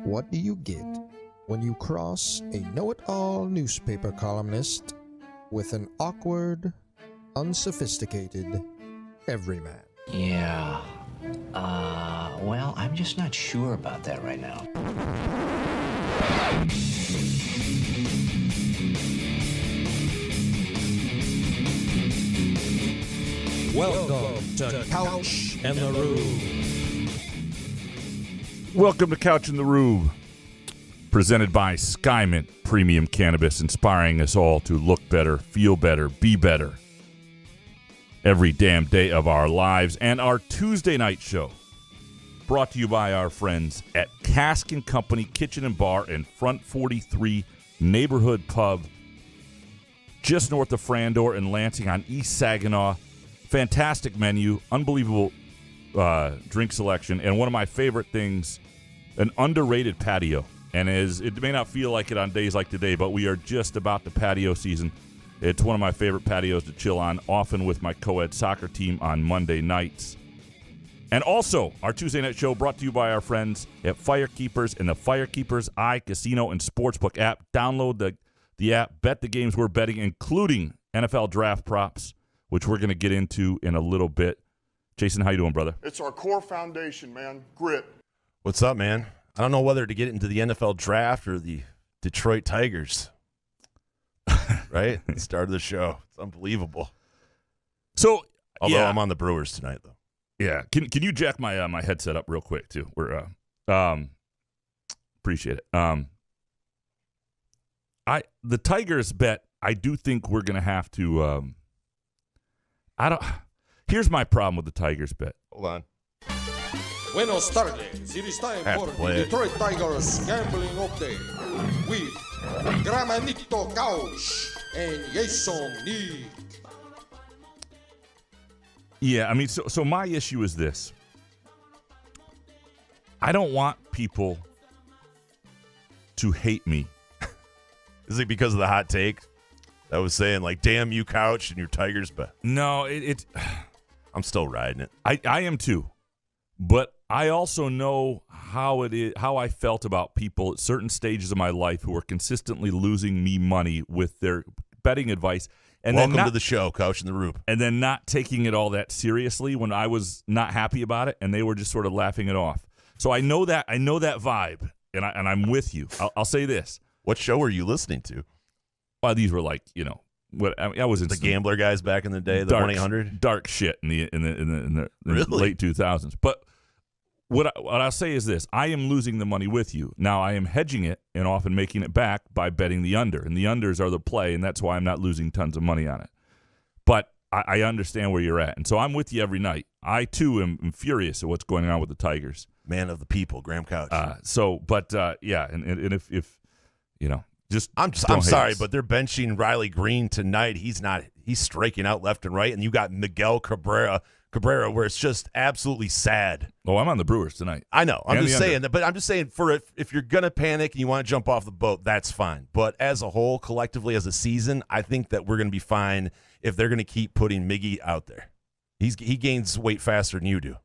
What do you get when you cross a know-it-all newspaper columnist with an awkward, unsophisticated everyman? Yeah. Well, I'm just not sure about that right now. Welcome to Couch and the Rube. Welcome to Couch in the Rube, presented by Skymint Premium Cannabis, inspiring us all to look better, feel better, be better every damn day of our lives. And our Tuesday night show, brought to you by our friends at Cask & Company Kitchen and Bar and Front 43 Neighborhood Pub, just north of Frandor and Lansing on East Saginaw. Fantastic menu, unbelievable drink selection, and one of my favorite things, an underrated patio. And it may not feel like it on days like today, but we are just about the patio season. It's one of my favorite patios to chill on, often with my co-ed soccer team on Monday nights. And also, our Tuesday night show brought to you by our friends at Firekeepers and the Firekeepers iCasino and Sportsbook app. Download the app, bet the games we're betting, including NFL draft props, which we're going to get into in a little bit. Jason, how you doing, brother? It's our core foundation, man. Grit. What's up, man? I don't know whether to get into the NFL draft or the Detroit Tigers. Right? The start of the show. It's unbelievable. So, although I'm on the Brewers tonight, though. Yeah. Can you jack my my headset up real quick too? We're appreciate it. The Tigers bet. I do think we're gonna have to. Here's my problem with the Tigers bet. Hold on. Buenos tardes. It is time for the Detroit Tigers Gambling Update with Gramanito Couch and Jason Nick. Yeah, I mean, so my issue is this. I don't want people to hate me. Is it because of the hot take that was saying, like, damn you, Couch, and your Tigers bet? No, it's... I'm still riding it. I am too. But I also know how I felt about people at certain stages of my life who were consistently losing me money with their betting advice. And Welcome to the show, Couch in the Rube. And then not taking it all that seriously when I was not happy about it, and they were just sort of laughing it off. So I know that vibe, and I'm with you. I'll say this. What show were you listening to? Well, these were like, I was in the gambler guys back in the day, the 1-800 dark shit in the really? late 2000s. But what I'll say is this: I am losing the money with you. Now I am hedging it and often making it back by betting the under, and the unders are the play, and that's why I'm not losing tons of money on it. But I understand where you're at, and so I'm with you every night. I too am furious at what's going on with the Tigers. Man of the people, Graham Couch. And if just I'm sorry, but they're benching Riley Green tonight. He's striking out left and right, and you got Miguel Cabrera, where it's just absolutely sad. Oh, I'm on the Brewers tonight. I know. I'm just saying that, but I'm just saying if you're gonna panic and you want to jump off the boat, that's fine. But as a whole, collectively as a season, I think that we're gonna be fine if they're gonna keep putting Miggy out there. He gains weight faster than you do.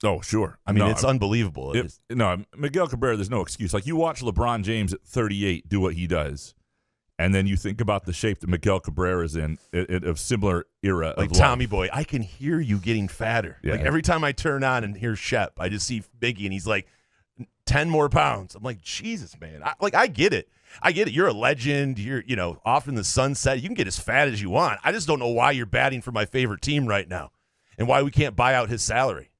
Oh, sure. I mean, it's unbelievable. Miguel Cabrera, there's no excuse. Like, you watch LeBron James at 38 do what he does, and then you think about the shape that Miguel Cabrera is in a similar era like of Tommy life. Boy, I can hear you getting fatter. Yeah. Like, every time I turn on and hear Shep, I just see Biggie, and he's like, 10 more pounds. I'm like, Jesus, man. I get it. You're a legend. You're, off in the sunset. You can get as fat as you want. I just don't know why you're batting for my favorite team right now and why we can't buy out his salary.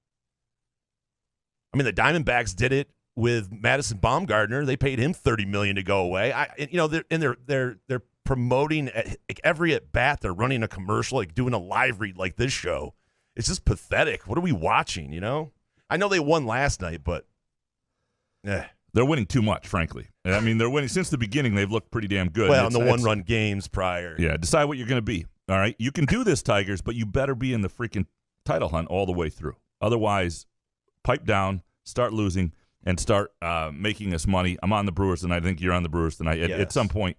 I mean, the Diamondbacks did it with Madison Baumgardner. They paid him $30 million to go away. They're promoting like every at bat. They're running a commercial, like doing a live read like this show. It's just pathetic. What are we watching? I know they won last night, but they're winning too much, frankly. I mean, they're winning since the beginning. They've looked pretty damn good. Well, in the one-run games prior. Yeah, decide what you're going to be. All right, you can do this, Tigers, but you better be in the freaking title hunt all the way through. Otherwise, pipe down, start losing, and start making us money. I'm on the Brewers tonight. I think you're on the Brewers tonight. Yes. At some point,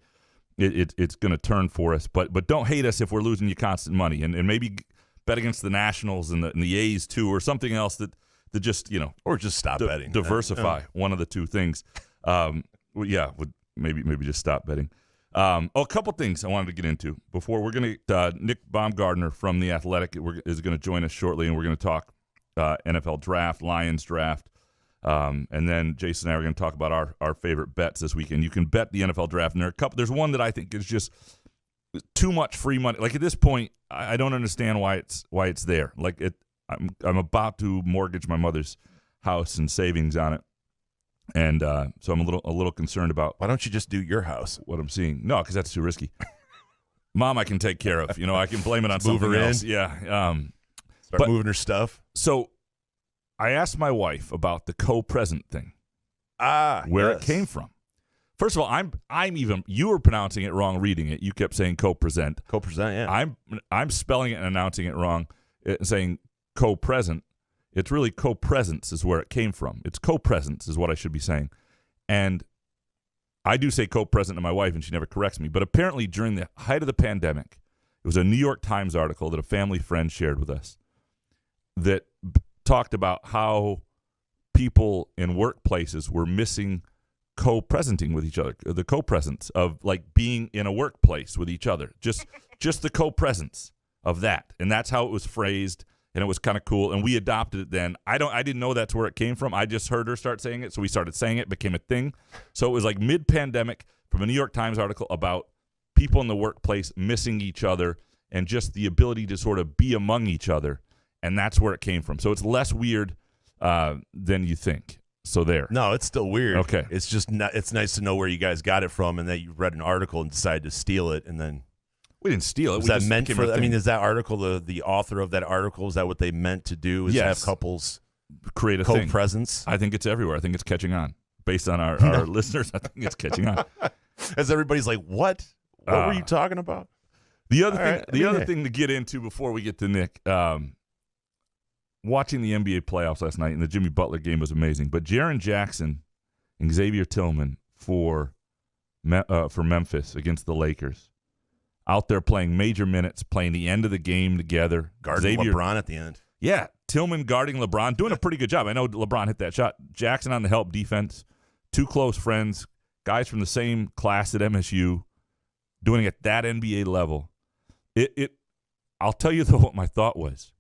it's going to turn for us. But don't hate us if we're losing you constant money. And maybe bet against the Nationals and the A's too, or something else that to just or just stop betting, diversify one of the two things. Would maybe just stop betting. A couple things I wanted to get into before we're going to Nick Baumgardner from The Athletic is going to join us shortly, and we're going to talk NFL draft, Lions draft, and then Jason and I are going to talk about our favorite bets this weekend. You can bet the NFL draft, and there's one that I think is just too much free money. Like at this point, I don't understand why it's there. Like I'm about to mortgage my mother's house and savings on it. And so I'm a little concerned about. Why don't you just do your house? What I'm seeing? No, because that's too risky. Mom, I can take care of. I can blame it on something else. Yeah. Start moving her stuff. So I asked my wife about the co-present thing. Where it came from. First of all, I'm even. You were pronouncing it wrong reading it. You kept saying co-present. Co-present. Yeah. I'm spelling it and announcing it wrong, saying co-present. It's really co-presence is where it came from. It's co-presence is what I should be saying. And I do say co-present to my wife, and she never corrects me. But apparently during the height of the pandemic, it was a New York Times article that a family friend shared with us that talked about how people in workplaces were missing co-presenting with each other, the co-presence of like being in a workplace with each other, just the co-presence of that. And that's how it was phrased. And it was kind of cool, and we adopted it then. I didn't know that's where it came from. I just heard her start saying it, so we started saying it, became a thing. So it was like mid-pandemic from a New York Times article about people in the workplace missing each other and just the ability to sort of be among each other, and that's where it came from. So it's less weird than you think. So there. No, it's still weird. Okay. It's just it's nice to know where you guys got it from and that you read an article and decided to steal it, and then. We didn't steal it. Was that meant for? I mean, is that article the author of that article? Is that what they meant to do? Is have couples create a co-presence? I think it's everywhere. I think it's catching on. Based on our listeners, I think it's catching on. As everybody's like, "What? What were you talking about?" The other thing to get into before we get to Nick, watching the NBA playoffs last night, and the Jimmy Butler game was amazing. But Jaren Jackson and Xavier Tillman for Memphis against the Lakers. Out there playing major minutes, playing the end of the game together. Guarding LeBron at the end. Yeah, Tillman guarding LeBron, doing a pretty good job. I know LeBron hit that shot. Jackson on the help defense. Two close friends, guys from the same class at MSU, doing it at that NBA level. I'll tell you, though, what my thought was.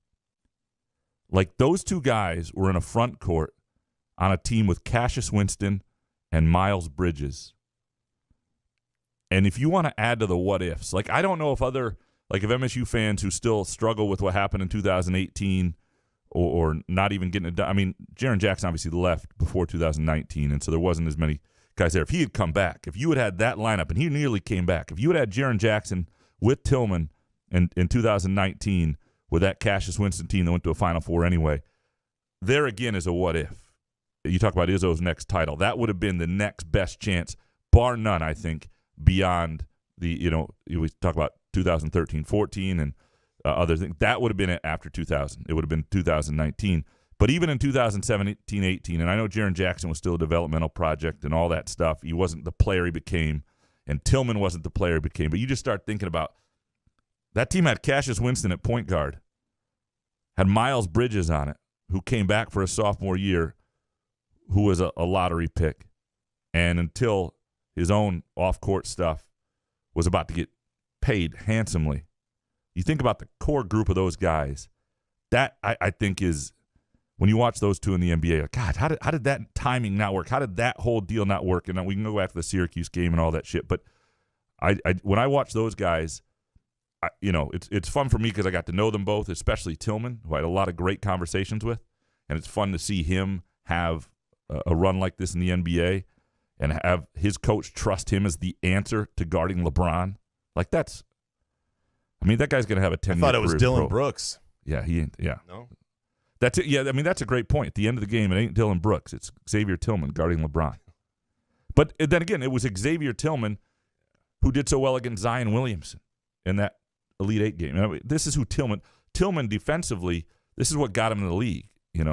Like, those two guys were in a front court on a team with Cassius Winston and Miles Bridges. And if you want to add to the what ifs, like I don't know if if MSU fans who still struggle with what happened in 2018 or not even getting it done. I mean, Jaren Jackson obviously left before 2019, and so there wasn't as many guys there. If he had come back, if you had that lineup, and he nearly came back, if you had Jaren Jackson with Tillman in 2019 with that Cassius Winston team that went to a Final Four anyway, there again is a what if. You talk about Izzo's next title. That would have been the next best chance, bar none, I think, beyond the, we talk about 2013-14 and other things. That would have been it after 2000. It would have been 2019. But even in 2017-18, and I know Jaren Jackson was still a developmental project and all that stuff. He wasn't the player he became, and Tillman wasn't the player he became. But you just start thinking about that team had Cassius Winston at point guard, had Miles Bridges on it, who came back for a sophomore year, who was a lottery pick. And until his own off-court stuff was about to get paid handsomely. You think about the core group of those guys. That, I think, is when you watch those two in the NBA, like, God, how did that timing not work? How did that whole deal not work? And we can go back to the Syracuse game and all that shit. But when I watch those guys, it's fun for me because I got to know them both, especially Tillman, who I had a lot of great conversations with. And it's fun to see him have a run like this in the NBA. And have his coach trust him as the answer to guarding LeBron. Like that guy's going to have a 10-year career. I thought it was Dylan Brooks. Yeah, he ain't. Yeah. No? That's it. Yeah, that's a great point. At the end of the game, it ain't Dylan Brooks. It's Xavier Tillman guarding LeBron. But then again, it was Xavier Tillman who did so well against Zion Williamson in that Elite Eight game. This is who Tillman defensively, this is what got him in the league, and I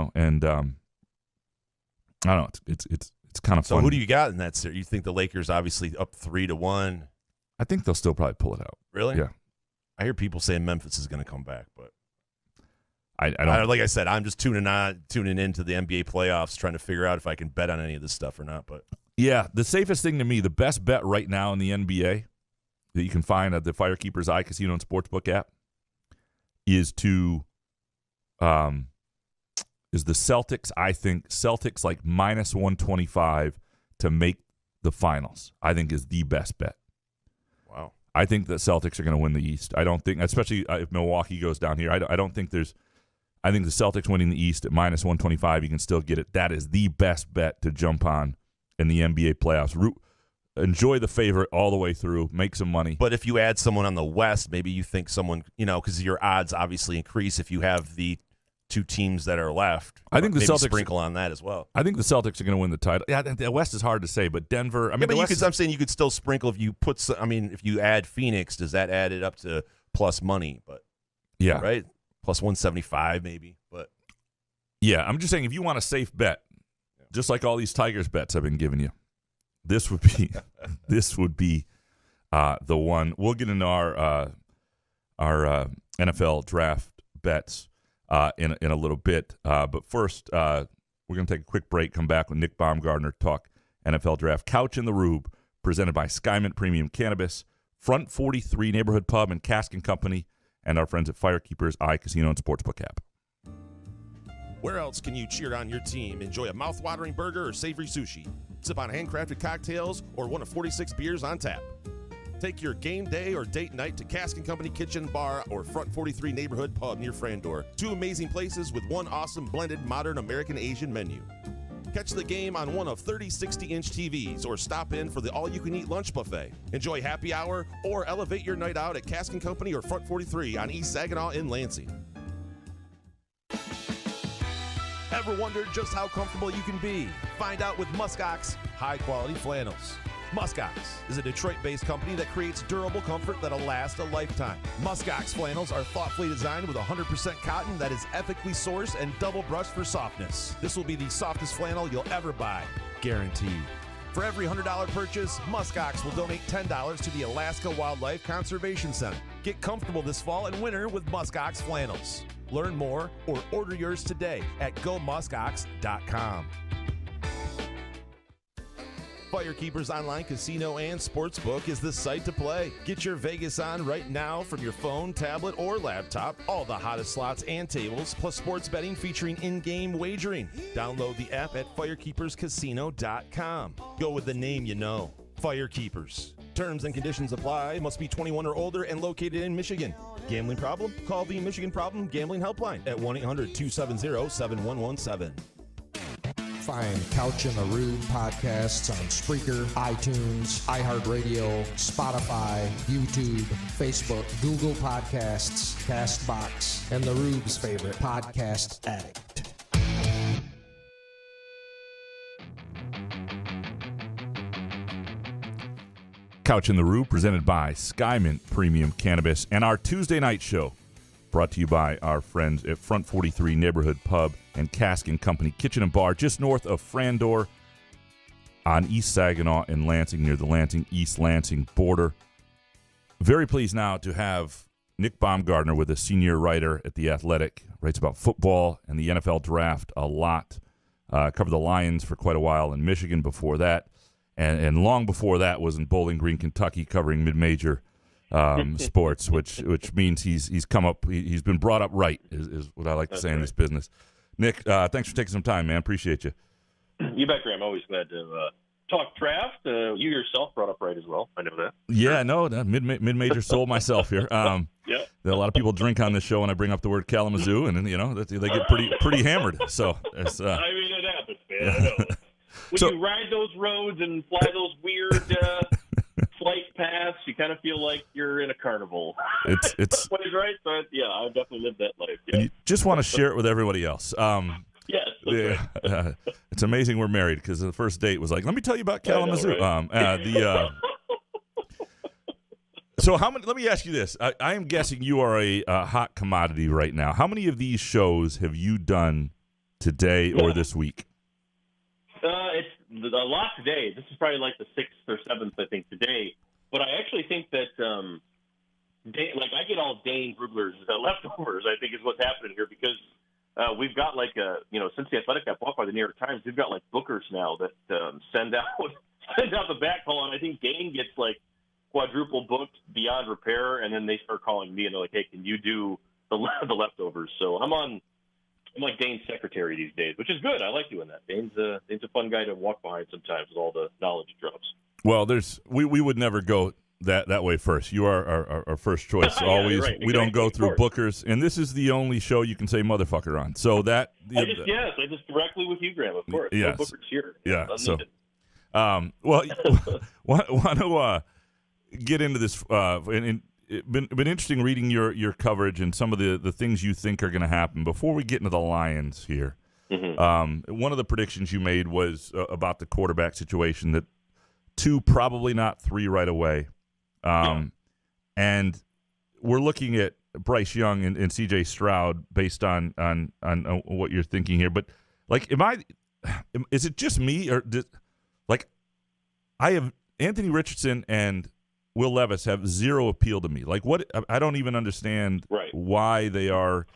don't know. It's kind of fun. So who do you got in that series? You think the Lakers obviously up 3-1? I think they'll still probably pull it out. Really? Yeah. I hear people saying Memphis is going to come back, but I don't. Like I said, I'm just tuning into the NBA playoffs, trying to figure out if I can bet on any of this stuff or not. But yeah, the safest thing to me, the best bet right now in the NBA that you can find at the Firekeepers iCasino and Sportsbook app is the Celtics. I think Celtics like minus 125 to make the finals. I think is the best bet. Wow. I think the Celtics are going to win the East. I don't think, especially if Milwaukee goes down here. I don't think there's. I think the Celtics winning the East at minus 125, you can still get it. That is the best bet to jump on in the NBA playoffs. Enjoy the favorite all the way through. Make some money. But if you add someone on the West, maybe you think someone, because your odds obviously increase if you have the two teams that are left. I think the maybe Celtics sprinkle on that as well. I think the Celtics are going to win the title. Yeah, the West is hard to say, but Denver. I mean, I'm saying you could still sprinkle if you put. If you add Phoenix, does that add it up to plus money? But yeah, right, plus 175 maybe. But yeah, I'm just saying if you want a safe bet, just like all these Tigers bets I've been giving you, this would be the one. We'll get into our NFL draft bets in a little bit. But first, we're going to take a quick break, come back with Nick Baumgardner, talk NFL draft. Couch in the Rube, presented by Skymint Premium Cannabis, Front 43 Neighborhood Pub and Cask & Company, and our friends at Firekeepers iCasino and Sportsbook app. Where else can you cheer on your team? Enjoy a mouth-watering burger or savory sushi. Sip on handcrafted cocktails or one of 46 beers on tap. Take your game day or date night to Cask & Company Kitchen Bar or Front 43 Neighborhood Pub near Frandor. Two amazing places with one awesome blended modern American-Asian menu. Catch the game on one of 30 60-inch TVs or stop in for the all-you-can-eat lunch buffet. Enjoy happy hour or elevate your night out at Cask & Company or Front 43 on East Saginaw in Lansing. Ever wondered just how comfortable you can be? Find out with Muskox high-quality flannels. Muskox is a Detroit-based company that creates durable comfort that'll last a lifetime. Muskox flannels are thoughtfully designed with 100% cotton that is ethically sourced and double-brushed for softness. This will be the softest flannel you'll ever buy, guaranteed. For every $100 purchase, Muskox will donate $10 to the Alaska Wildlife Conservation Center. Get comfortable this fall and winter with Muskox flannels. Learn more or order yours today at gomuskox.com. Firekeepers Online Casino and Sportsbook is the site to play. Get your Vegas on right now from your phone, tablet, or laptop. All the hottest slots and tables, plus sports betting featuring in-game wagering. Download the app at firekeeperscasino.com. Go with the name you know. Firekeepers. Terms and conditions apply. Must be 21 or older and located in Michigan. Gambling problem? Call the Michigan Problem Gambling Helpline at 1-800-270-7117. Find Couch in the Rube podcasts on Spreaker, iTunes, iHeartRadio, Spotify, YouTube, Facebook, Google Podcasts, CastBox, and the Rube's favorite podcast addict. Couch in the Rube, presented by Skymint Premium Cannabis, and our Tuesday night show, brought to you by our friends at Front 43 Neighborhood Pub and Cask & Company Kitchen and Bar, just north of Frandor on East Saginaw in Lansing, near the Lansing-East Lansing border. Very pleased now to have Nick Baumgardner with us, senior writer at The Athletic, writes about football and the NFL draft a lot. Covered the Lions for quite a while in Michigan before that, and long before that was in Bowling Green, Kentucky, covering mid-major sports, which means he's come up, he's been brought up right, is what I like to say in this business. Nick, thanks for taking some time, man. Appreciate you. You bet, Graham. Always glad to talk draft. You yourself brought up right as well. I know that. Yeah, no, mid-major soul myself here. Yeah. A lot of people drink on this show when I bring up the word Kalamazoo, and they get pretty hammered. So it's, I mean, it happens, man. I know. When you ride those roads and fly those weird flight paths, you kind of feel like you're in a carnival. It's right. So yeah, I've definitely lived that life. Yeah. And you just want to share it with everybody else. Yes. Yeah, right. It's amazing we're married because the first date was like, let me tell you about Kalamazoo. I know, right? So how many? Let me ask you this. I am guessing you are a hot commodity right now. How many of these shows have you done today or this week? It's a lot today. This is probably like the 6th or 7th, I think, today. But I actually think that, I get all Dane Grubler's leftovers, I think is what's happening here, because we've got like since the Athletic got bought by the New York Times, we've got like bookers now that send out the back call, and I think Dane gets like quadruple booked beyond repair, and then they start calling me and they're like, "Hey, can you do the leftovers?" So I'm like Dane's secretary these days, which is good. I like doing that. Dane's a fun guy to walk behind sometimes with all the knowledge he drops. Well, we would never go that way first. You are our first choice. Yeah, always. right. We don't go through bookers, and this is the only show you can say motherfucker on. So that I just directly with you, Graham. Of course, yes, no bookers here. Yeah. So, want to get into this. And it's been interesting reading your coverage and some of the things you think are going to happen. Before we get into the Lions here, one of the predictions you made was about the quarterback situation, that 2, probably not 3 right away. And we're looking at Bryce Young and C.J. Stroud based on what you're thinking here. But like, is it just me, or I have Anthony Richardson and Will Levis have zero appeal to me. Like, what? I don't even understand why they are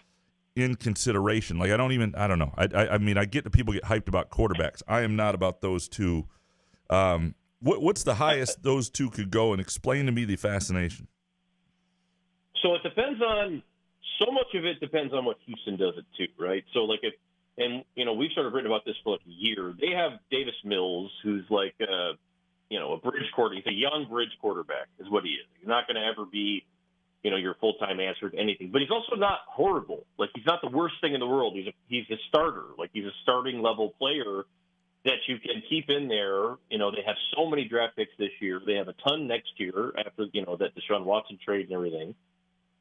in consideration. Like, I don't know. I mean, I get that people get hyped about quarterbacks. I am not about those two. What's the highest those two could go, and explain to me the fascination? So it depends on – so much of it depends on what Houston does it too, right? So, like, we've sort of written about this for like a year. They have Davis Mills, who's like a bridge quarterback. He's a young bridge quarterback is what he is. He's not going to ever be, your full-time answer to anything. But he's also not horrible. Like, he's not the worst thing in the world. He's a starter. Like, he's a starting-level player that you can keep in there. They have so many draft picks this year. They have a ton next year after, that Deshaun Watson trade and everything.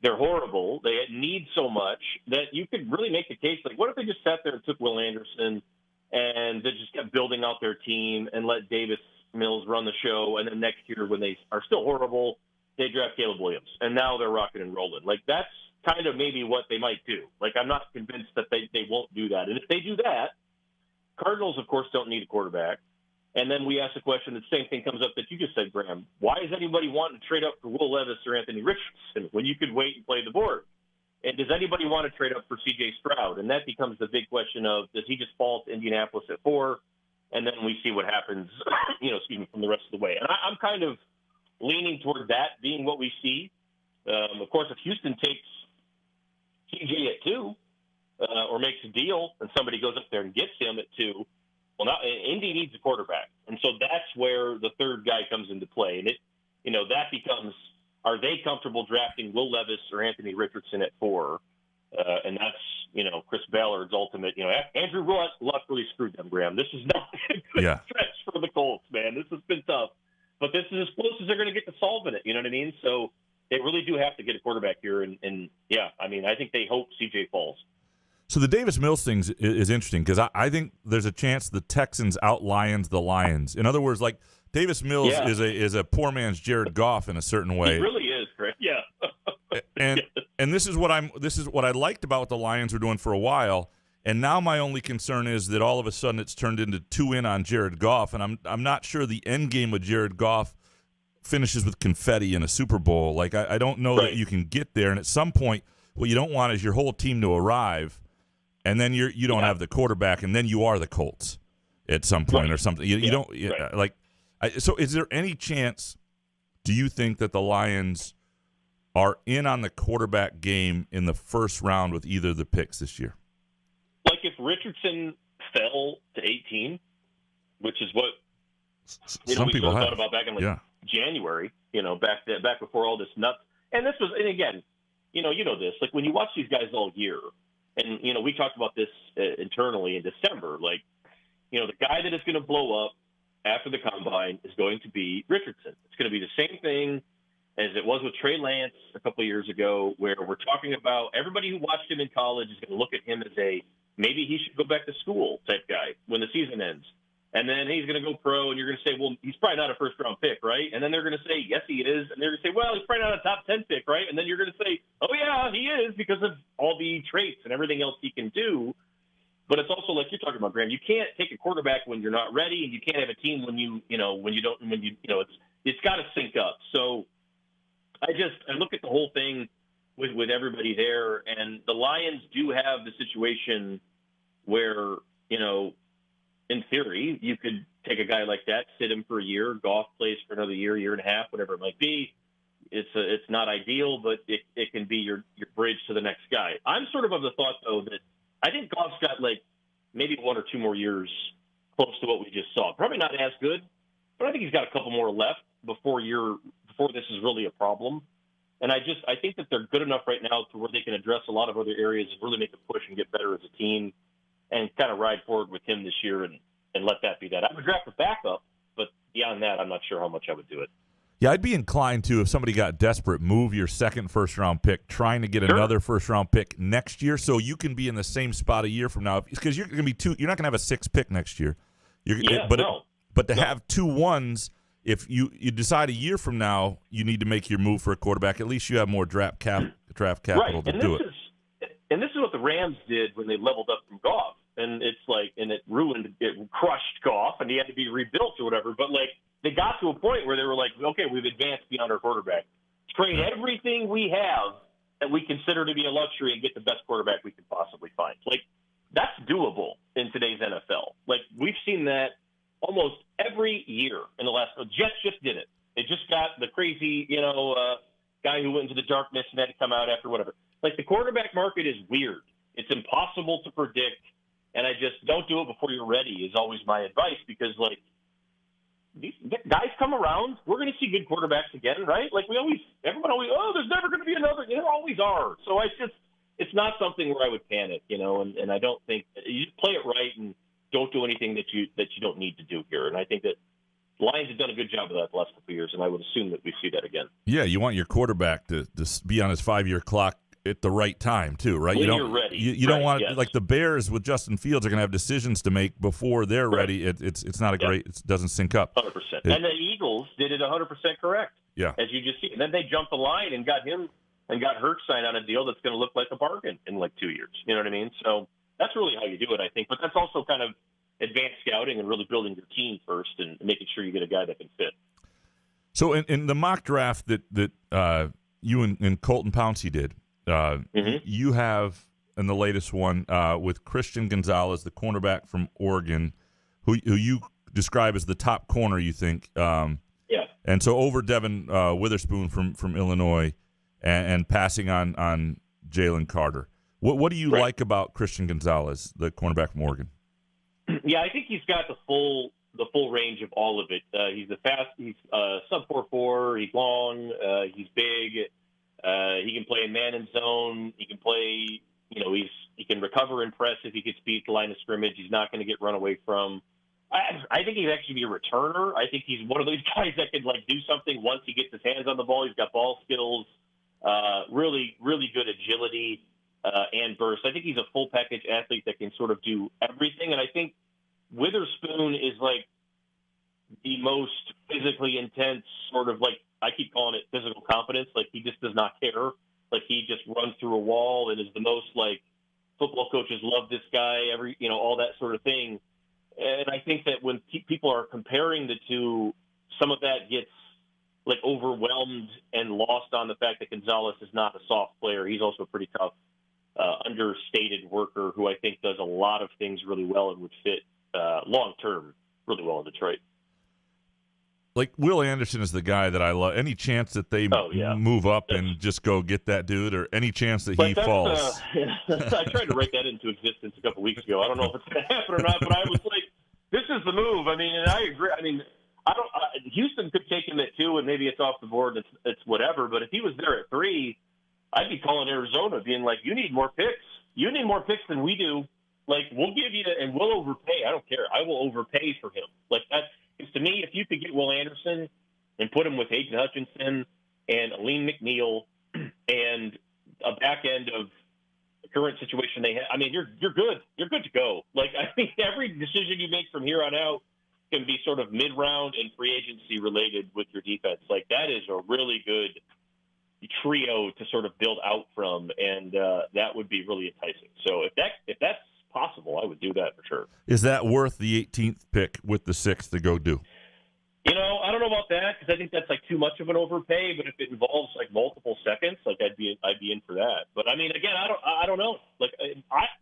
They're horrible. They need so much that you could really make the case, like, what if they just sat there and took Will Anderson and they just kept building out their team and let Davis Mills run the show, and then next year when they are still horrible, they draft Caleb Williams, and now they're rocking and rolling. Like, that's kind of maybe what they might do. Like, I'm not convinced that they won't do that. And if they do that, Cardinals, of course, don't need a quarterback. And then we ask the question, the same thing comes up that you just said, Graham. Why is anybody wanting to trade up for Will Levis or Anthony Richardson when you could wait and play the board? And does anybody want to trade up for C.J. Stroud? And that becomes the big question of, does he just fall to Indianapolis at 4? And then we see what happens, from the rest of the way. And I'm kind of leaning toward that being what we see. Of course, if Houston takes TJ at 2 or makes a deal and somebody goes up there and gets him at 2, well, now Indy needs a quarterback. And so that's where the third guy comes into play. And that becomes, are they comfortable drafting Will Levis or Anthony Richardson at 4? And that's, Chris Ballard's ultimate, Andrew Luck really screwed them, Graham. This is not a good stretch for the Colts, man. This has been tough. But this is as close as they're going to get to solving it, you know what I mean? So they really do have to get a quarterback here. And I think they hope CJ falls. So the Davis Mills thing is interesting because I think there's a chance the Texans out-Lions the Lions. In other words, like, Davis Mills is a poor man's Jared Goff in a certain way. He really is, correct? Yeah. And this is what I liked about what the Lions were doing for a while. And now my only concern is that all of a sudden it's turned into 2 in on Jared Goff, and I'm not sure the end game of Jared Goff finishes with confetti in a Super Bowl. Like, I don't know that you can get there. And at some point, what you don't want is your whole team to arrive, and then you don't have the quarterback, and then you are the Colts at some point or something. You don't like. So is there any chance? Do you think that the Lions are in on the quarterback game in the first round with either of the picks this year? Like, if Richardson fell to 18, which is what some people have thought about back in January, back before all this nuts. And this was, and again, this, like, when you watch these guys all year, and we talked about this internally in December, like, the guy that is going to blow up after the combine is going to be Richardson. It's going to be the same thing as it was with Trey Lance a couple of years ago, where we're talking about everybody who watched him in college is going to look at him as a maybe he should go back to school type guy when the season ends. And then he's going to go pro, and you're going to say, well, he's probably not a first-round pick, right? And then they're going to say, yes, he is. And they're going to say, well, he's probably not a top 10 pick, right? And then you're going to say, oh, yeah, he is because of all the traits and everything else he can do. But it's also like you're talking about, Graham. You can't take a quarterback when you're not ready, and you can't have a team when it's got to sync up. So I look at the whole thing with everybody there. And the Lions do have the situation where, in theory, you could take a guy like that, sit him for a year, Goff plays for another year, year and a half, whatever it might be. It's not ideal, but it can be your bridge to the next guy. I'm sort of the thought, though, that I think Goff's got maybe 1 or 2 more years close to what we just saw. Probably not as good, but I think he's got a couple more left before this is really a problem. And I think that they're good enough right now to where they can address a lot of other areas and really make a push and get better as a team and kind of ride forward with him this year and let that be that. I would draft a backup, but beyond that, I'm not sure how much I would do it. Yeah, I'd be inclined to, if somebody got desperate, move your second first-round pick, trying to get another first-round pick next year, so you can be in the same spot a year from now. Because you're going to be you're not going to have a 6th pick next year. But to have 2 1s, if you decide a year from now you need to make your move for a quarterback, at least you have more draft capital to do it. And this is what the Rams did when they leveled up from Goff, and it crushed Goff, and he had to be rebuilt or whatever. But they got to a point where they were like, okay, we've advanced beyond our quarterback. Trade everything we have that we consider to be a luxury and get the best quarterback we can possibly find. That's doable in today's NFL. We've seen that almost every year in the last. Jets just did it. They just got the crazy, guy who went into the darkness and had to come out after whatever. The quarterback market is weird. It's impossible to predict, and I just don't do it before you're ready is always my advice because these guys come around. We're going to see good quarterbacks again, right? Everyone always, there's never going to be another. There always are. So it's not something where I would panic, and I don't think you just play it right and don't do anything that you don't need to do here. And I think that the Lions have done a good job of that the last couple of years, and I would assume that we see that again. Yeah, you want your quarterback to be on his 5-year clock at the right time too, right? When you're ready. You don't want the Bears with Justin Fields are going to have decisions to make before they're ready. It's not a great. It doesn't sync up. 100%. And the Eagles did it 100% correct. Yeah. As you just see, and then they jumped the line and got him and got Hurts signed on a deal that's going to look like a bargain in 2 years. You know what I mean? So that's really how you do it, I think. But that's also kind of advanced scouting and really building your team first and making sure you get a guy that can fit. So in the mock draft that you and Colton Pouncey did. You have in the latest one with Christian Gonzalez, the cornerback from Oregon, who you describe as the top corner, you think. And so over Devin Witherspoon from Illinois and passing on Jalen Carter. What do you like about Christian Gonzalez, the cornerback from Oregon? Yeah, I think he's got the full range of all of it. He's he's sub 4.4, he's long, he's big. He can play in man and zone. He can play, he can recover and press if he gets beat the line of scrimmage. He's not going to get run away from. I think he'd actually be a returner. I think he's one of those guys that can do something once he gets his hands on the ball. He's got ball skills, really, really good agility and burst. I think he's a full package athlete that can sort of do everything. And I think Witherspoon is the most physically intense sort of I keep calling it physical confidence. He just does not care. He just runs through a wall and is the most football coaches love this guy, all that sort of thing. And I think that when people are comparing the two, some of that gets overwhelmed and lost on the fact that Gonzalez is not a soft player. He's also a pretty tough, understated worker who I think does a lot of things really well and would fit long-term really well in Detroit. Will Anderson is the guy that I love. Any chance that they move up and just go get that dude, or any chance that he falls? I tried to write that into existence a couple weeks ago. I don't know if it's going to happen or not, but I was like, this is the move. I mean, and I agree. I mean, Houston could take him at 2, and maybe it's off the board. It's whatever. But if he was there at 3, I'd be calling Arizona, being like, you need more picks. You need more picks than we do. We'll give you, and we'll overpay. I don't care. I will overpay for him. That. Because to me, if you could get Will Anderson and put him with Hayden Hutchinson and Aleem McNeil and a back end of the current situation they have, I mean, you're good. You're good to go. I think every decision you make from here on out can be sort of mid-round and free agency related with your defense. That is a really good trio to sort of build out from, and that would be really enticing. So if that's possible, I would do that for sure. Is that worth the 18th pick with the 6th to go do? I don't know about that because I think that's like too much of an overpay. But if it involves like multiple seconds, like I'd be in for that. But I mean, again, I don't know. Like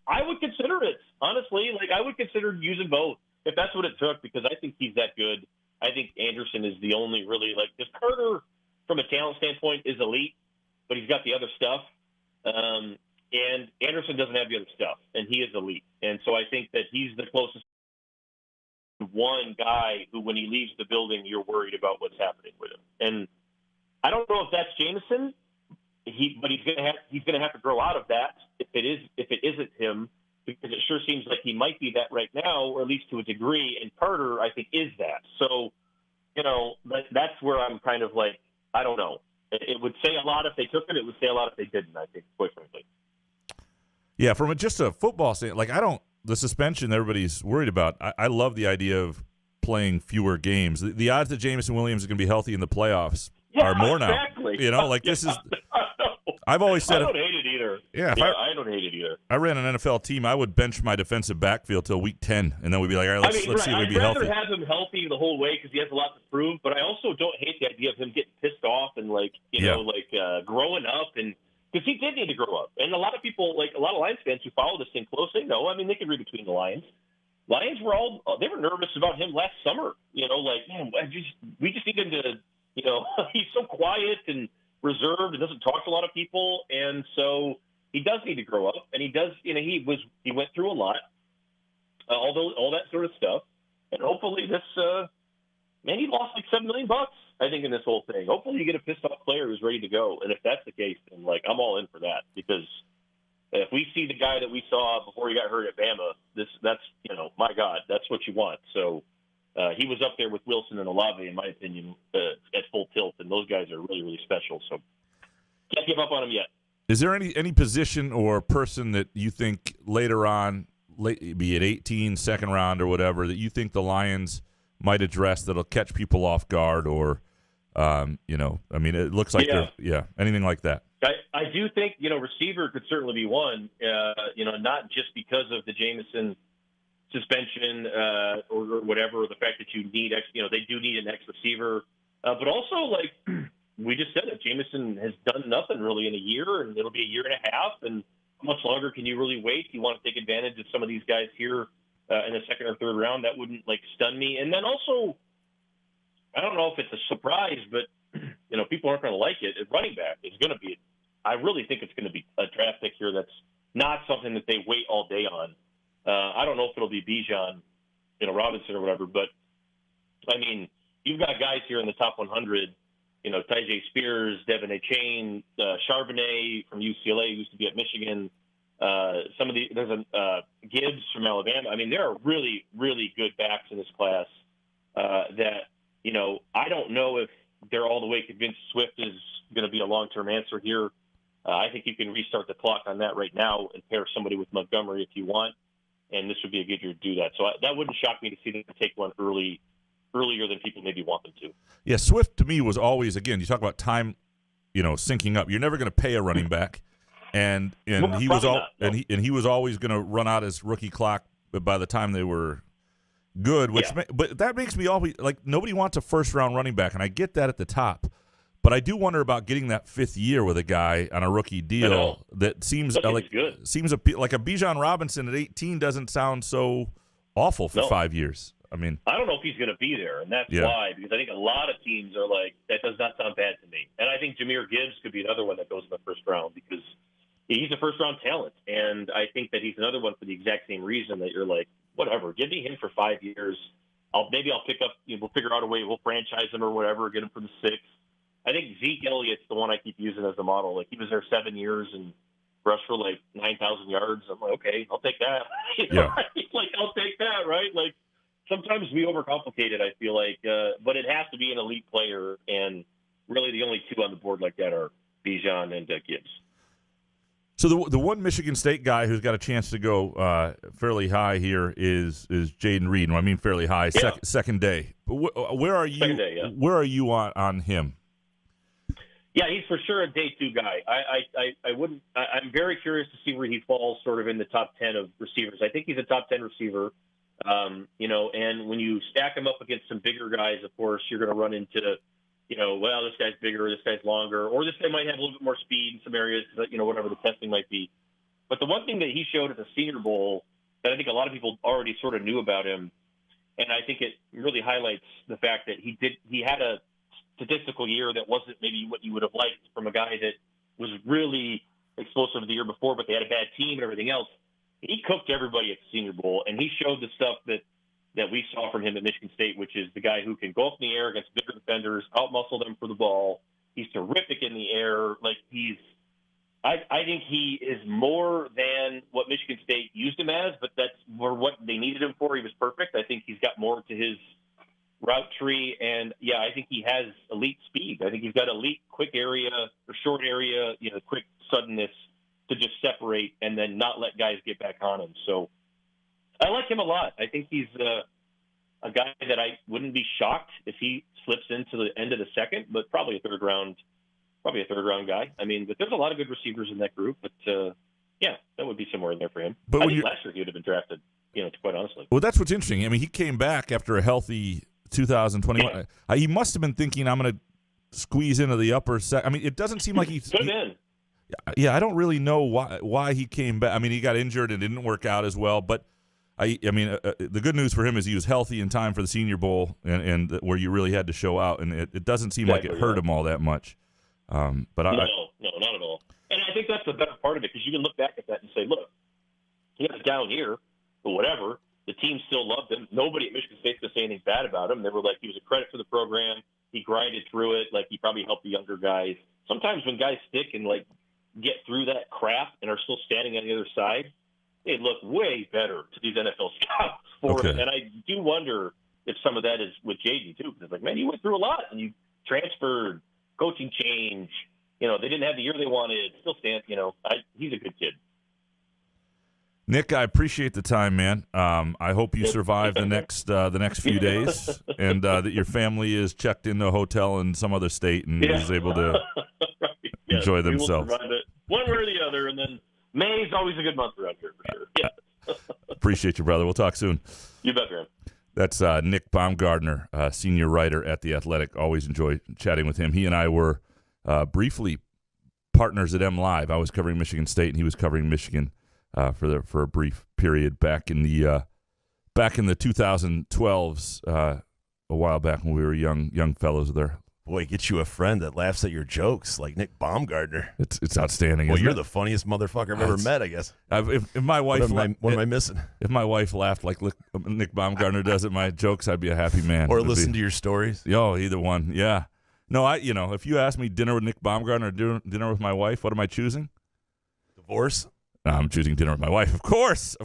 I would consider it honestly. Like I would consider using both if that's what it took because I think he's that good. I think Anderson is the only really like because Carter from a talent standpoint is elite, but he's got the other stuff. And Anderson doesn't have the other stuff, and he is elite. And so I think that he's the closest one guy who, when he leaves the building, you're worried about what's happening with him. And I don't know if that's Jameson, but he's gonna have to grow out of that if it isn't him, because it sure seems like he might be that right now, or at least to a degree. And Carter, I think, is that. So, that's where I'm kind of like, I don't know. It would say a lot if they took it. It would say a lot if they didn't, I think, quite frankly. Yeah, from just a football standpoint, like the suspension everybody's worried about, I love the idea of playing fewer games. The odds that Jameson Williams is going to be healthy in the playoffs are more exactly. now. This is – I've always said – I don't hate it either. Yeah, I don't hate it either. I ran an NFL team. I would bench my defensive backfield till week 10, and then we'd be like, all right, let's see if we be healthy. I'd rather have him healthy the whole way because he has a lot to prove, but I also don't hate the idea of him getting pissed off and, growing up and – because he did need to grow up. And a lot of people, like a lot of Lions fans who follow this thing closely know, I mean, they can read between the lines. Lions they were nervous about him last summer. Man, we just need him to, he's so quiet and reserved and doesn't talk to a lot of people. And so he does need to grow up. And he does, he went through a lot, all that sort of stuff. And hopefully this, he lost like $7 million. I think in this whole thing. Hopefully you get a pissed off player who's ready to go. And if that's the case, then I'm all in for that because if we see the guy that we saw before he got hurt at Bama, that's my God, that's what you want. So he was up there with Wilson and Olave, in my opinion, at full tilt, and those guys are really, really special. So can't give up on him yet. Is there any position or person that you think later on, be it 18, second round or whatever, that you think the Lions might address that'll catch people off guard or, it looks like anything like that. I do think, receiver could certainly be one, not just because of the Jameson suspension or whatever, the fact that you need, they do need an X receiver, but also like we just said, Jameson has done nothing really in a year and it'll be a year and a half. And how much longer can you really wait? You want to take advantage of some of these guys here in the second or third round? That wouldn't stun me. And then also, I don't know if it's a surprise, but people aren't going to like it. Running back is going to be. I really think it's going to be a draft pick here. That's not something that they wait all day on. I don't know if it'll be Bijan, Robinson or whatever. But I mean, you've got guys here in the top 100. Tyjae Spears, Devin Achane, Charbonnet from UCLA, who used to be at Michigan. There's a Gibbs from Alabama. I mean, there are really, really good backs in this class that. I don't know if they're all the way convinced Swift is going to be a long-term answer here. I think you can restart the clock on that right now and pair somebody with Montgomery if you want, and this would be a good year to do that. So that wouldn't shock me to see them take one earlier than people maybe want them to. Yeah, Swift to me was always, again, you talk about time, syncing up. You're never going to pay a running back, and he was he was always going to run out his rookie clock by the time they were good, but that makes me always nobody wants a first-round running back, and I get that at the top, but I do wonder about getting that fifth year with a guy on a rookie deal that seems like a Bijan Robinson at 18 doesn't sound so awful for 5 years. I mean, I don't know if he's going to be there, and that's why, because I think a lot of teams are like, that does not sound bad to me, and I think Jahmyr Gibbs could be another one that goes in the first round because he's a first-round talent, and I think that he's another one for the exact same reason that you're like, whatever, give me him for 5 years. I'll pick up, we'll figure out a way, we'll franchise him or whatever, get him for the 6. I think Zeke Elliott's the one I keep using as the model. He was there 7 years and rushed for 9,000 yards. I'm like, okay, I'll take that. I'll take that, right? Sometimes we overcomplicate it, I feel like, but it has to be an elite player, and really the only two on the board like that are Bijan and Gibbs. So the one Michigan State guy who's got a chance to go fairly high here is Jayden Reed. I mean, fairly high, second day. But where are you? Second day, yeah. Where are you on him? Yeah, he's for sure a day 2 guy. I'm very curious to see where he falls, sort of in the top 10 of receivers. I think he's a top 10 receiver. And when you stack them up against some bigger guys, of course, you're going to run into, well, this guy's bigger, this guy's longer, or this guy might have a little bit more speed in some areas, whatever the testing might be. But the one thing that he showed at the Senior Bowl that I think a lot of people already sort of knew about him, and I think it really highlights the fact that he had a statistical year that wasn't maybe what you would have liked from a guy that was really explosive the year before, but they had a bad team and everything else. He cooked everybody at the Senior Bowl, and he showed the stuff that we saw from him at Michigan State, which is the guy who can go up in the air against bigger defenders, out-muscle them for the ball. He's terrific in the air. I think he is more than what Michigan State used him as, but that's for what they needed him for. He was perfect. I think he's got more to his route tree, and I think he has elite speed. I think he's got elite quick area or short area, quick suddenness to just separate and then not let guys get back on him. So I like him a lot. I think he's a guy that I wouldn't be shocked if he slips into the end of the second, but probably a third round guy. I mean, but there's a lot of good receivers in that group, but that would be somewhere in there for him. But I think last year he would have been drafted, quite honestly. Well, that's what's interesting. I mean, he came back after a healthy 2021. He must have been thinking, I'm going to squeeze into the upper set. I mean, it doesn't seem like he's could have been. Yeah, I don't really know why he came back. I mean, he got injured and didn't work out as well. But the good news for him is he was healthy in time for the Senior Bowl, and where you really had to show out. And it doesn't seem like it hurt him all that much. No, not at all. And I think that's the better part of it, because you can look back at that and say, look, he was down here, but whatever. The team still loved him. Nobody at Michigan State could say anything bad about him. They were like, he was a credit for the program. He grinded through it. Like, he probably helped the younger guys. Sometimes when guys stick and get through that crap and are still standing on the other side, they look way better to these NFL scouts for it. And I do wonder if some of that is with Jayden too, because man, you went through a lot and you transferred, coaching change. They didn't have the year they wanted. Still stand. He's a good kid. Nick, I appreciate the time, man. I hope you survive the next few days, and that your family is checked into a hotel in some other state and is able to enjoy themselves. We will survive it one way or the other, and then May is always a good month around here for sure. Yeah. Appreciate you, brother. We'll talk soon. You bet, man. That's Nick Baumgardner, senior writer at The Athletic. Always enjoy chatting with him. He and I were briefly partners at M Live. I was covering Michigan State, and he was covering Michigan for a brief period back in the 2012s, a while back when we were young fellows there. Boy, get you a friend that laughs at your jokes like Nick Baumgardner. It's outstanding. Well, you're the funniest motherfucker I've ever met, I guess. If my wife, what am I missing? If my wife laughed like Nick Baumgardner does at my jokes, I'd be a happy man. Or listen to your stories. Either one. Yeah. No, if you ask me dinner with Nick Baumgardner or dinner with my wife, what am I choosing? Divorce. I'm choosing dinner with my wife, of course.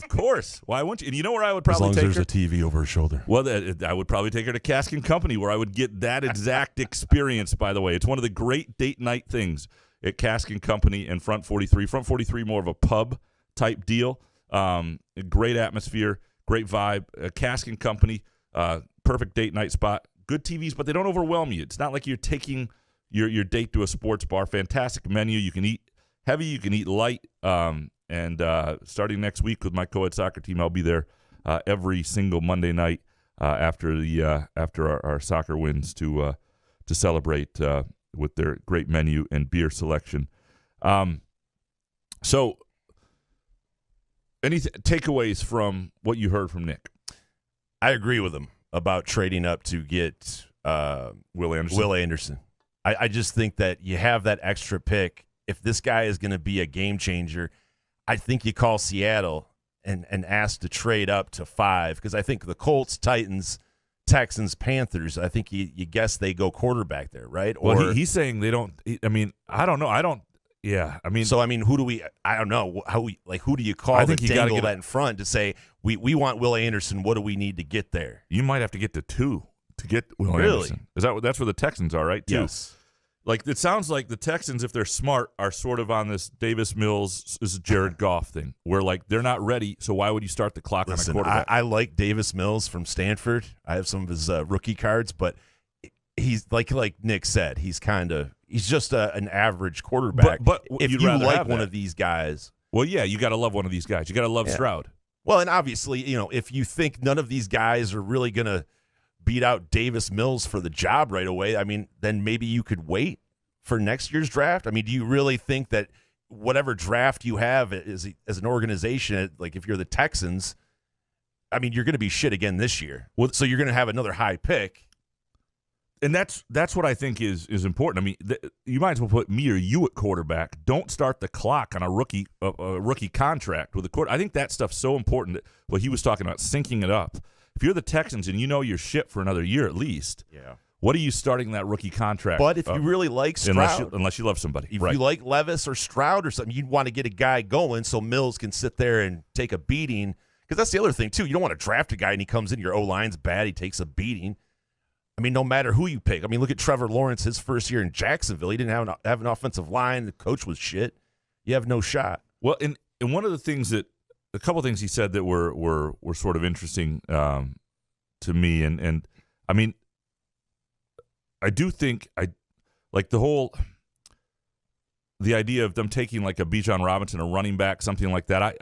Why wouldn't you? And you know where I would probably take her? As long as there's a TV over her shoulder. Well, I would probably take her to Cask & Company, where I would get that exact experience, by the way. It's one of the great date night things at Cask & Company and Front 43. Front 43, more of a pub-type deal. Great atmosphere, great vibe. Cask & Company, perfect date night spot. Good TVs, but they don't overwhelm you. It's not like you're taking your date to a sports bar. Fantastic menu. You can eat heavy, you can eat light. And starting next week with my co-ed soccer team, I'll be there every single Monday night after our soccer wins to celebrate with their great menu and beer selection. So, any takeaways from what you heard from Nick? I agree with him about trading up to get Will Anderson. I just think that you have that extra pick. If this guy is going to be a game changer, I think you call Seattle and ask to trade up to 5, because I think the Colts, Titans, Texans, Panthers, I think you guess they go quarterback there, right? Well, he's saying they don't. I don't know. Who do we? I don't know. Who do you call? I think you got to get that in front to say we want Will Anderson. What do we need to get there? You might have to get to 2 to get Will Anderson. That's where the Texans are, right? 2. Yes. It sounds like the Texans, if they're smart, are sort of on this Davis Mills is Jared Goff thing, where they're not ready. So why would you start the clock on a quarterback? I like Davis Mills from Stanford. I have some of his rookie cards, but he's like Nick said, he's just an average quarterback. But if you like one of these guys, well, yeah, you got to love one of these guys. You got to love Stroud. Well, and obviously, if you think none of these guys are really going to beat out Davis Mills for the job right away, I mean, then maybe you could wait for next year's draft. I mean, do you really think that whatever draft you have as an organization, like if you're the Texans, I mean, you're going to be shit again this year. Well, so you're going to have another high pick. And that's what I think is important. I mean, you might as well put me or you at quarterback. Don't start the clock on a rookie contract with a quarterback. I think that stuff's so important. That what he was talking about, syncing it up. If you're the Texans and you know you're shit for another year at least, what are you starting that rookie contract? But if you really like Stroud, unless you love somebody, if you like Levis or Stroud or something, you'd want to get a guy going so Mills can sit there and take a beating. Because that's the other thing too. You don't want to draft a guy and he comes in, your O-line's bad, he takes a beating. I mean, no matter who you pick. I mean, look at Trevor Lawrence, his first year in Jacksonville. He didn't have an offensive line. The coach was shit. You have no shot. Well, and one of the things a couple of things he said that were sort of interesting to me, and I mean, I do think I like the idea of them taking like a Bijan Robinson, a running back, something like that.